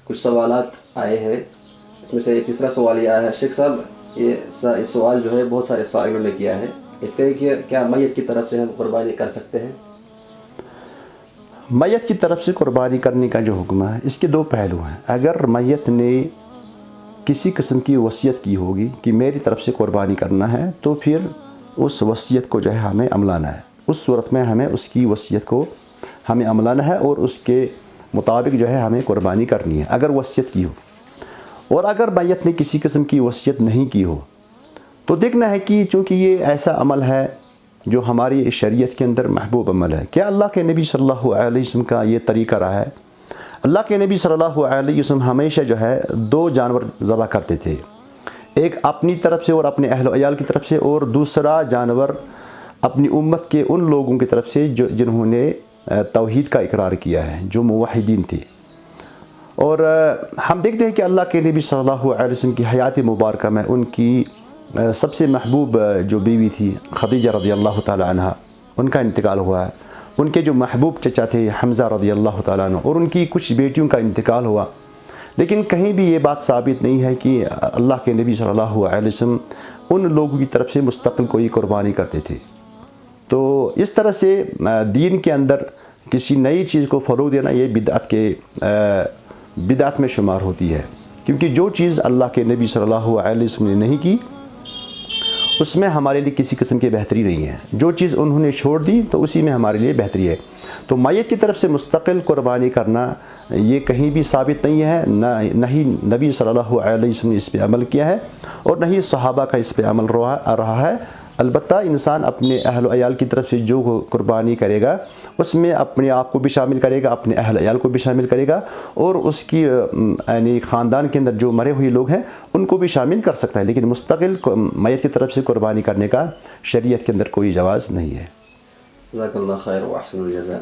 کچھ سوالات آئے ہیں، اس میں سے تیسرا سوال یہ آیا ہے، شیخ صاحب یہ سوال جو ہے بہت سارے سائلوں نے کیا ہے، ایک کہ کیا میت کی طرف سے ہم قربانی کر سکتے ہیں؟ میت کی طرف سے قربانی کرنے کا جو حکم ہے اس کے دو پہلو ہیں۔ اگر میت نے کسی قسم کی وصیت کی ہوگی کہ میری طرف سے قربانی کرنا ہے تو پھر اس وصیت کو جو ہے ہمیں عملانا ہے، اس صورت میں ہمیں اس کی وصیت کو ہمیں عملانا ہے اور اس کے مطابق جو ہے ہمیں قربانی کرنی ہے اگر وصیت کی ہو۔ اور اگر میت نے کسی قسم کی وصیت نہیں کی ہو تو دیکھنا ہے کہ چونکہ یہ ایسا عمل ہے جو ہماری شریعت کے اندر محبوب عمل ہے، کیا اللہ کے نبی صلی اللہ علیہ وسلم کا یہ طریقہ رہا ہے؟ اللہ کے نبی صلی اللہ علیہ وسلم ہمیشہ جو ہے دو جانور ذبح کرتے تھے، ایک اپنی طرف سے اور اپنے اہل و عیال کی طرف سے، اور دوسرا جانور اپنی امت کے ان لوگوں کی طرف سے جنہوں نے توحید کا اقرار کیا ہے، جو موحدین تھے۔ اور ہم دیکھتے ہیں کہ اللہ کے نبی صلی اللہ علیہ وسلم کی حیات مبارکہ میں ان کی سب سے محبوب جو بیوی تھی خدیجہ رضی اللہ تعالی عنہ، ان کا انتقال ہوا ہے۔ ان کے جو محبوب چچا تھے حمزہ رضی اللہ تعالیٰ عنہ، اور ان کی کچھ بیٹیوں کا انتقال ہوا، لیکن کہیں بھی یہ بات ثابت نہیں ہے کہ اللہ کے نبی صلی اللہ علیہ وسلم ان لوگوں کی طرف سے مستقل کوئی قربانی کرتے تھے۔ تو اس طرح سے دین کے اندر کسی نئی چیز کو فروغ دینا یہ بدعت میں شمار ہوتی ہے، کیونکہ جو چیز اللہ کے نبی صلی اللہ علیہ وسلم نے نہیں کی اس میں ہمارے لیے کسی قسم کی بہتری نہیں ہے، جو چیز انہوں نے چھوڑ دی تو اسی میں ہمارے لیے بہتری ہے۔ تو میت کی طرف سے مستقل قربانی کرنا یہ کہیں بھی ثابت نہیں ہے، نہ ہی نبی صلی اللہ علیہ وسلم نے اس پہ عمل کیا ہے اور نہ ہی صحابہ کا اس پہ عمل رہا ہے۔ البتہ انسان اپنے اہل و عیال کی طرف سے جو قربانی کرے گا اس میں اپنے آپ کو بھی شامل کرے گا، اپنے اہل عیال کو بھی شامل کرے گا، اور اس کی یعنی خاندان کے اندر جو مرے ہوئے لوگ ہیں ان کو بھی شامل کر سکتا ہے، لیکن مستقل میت کی طرف سے قربانی کرنے کا شریعت کے اندر کوئی جواز نہیں ہے۔ جزاک اللہ خیر و احسن الجزاء۔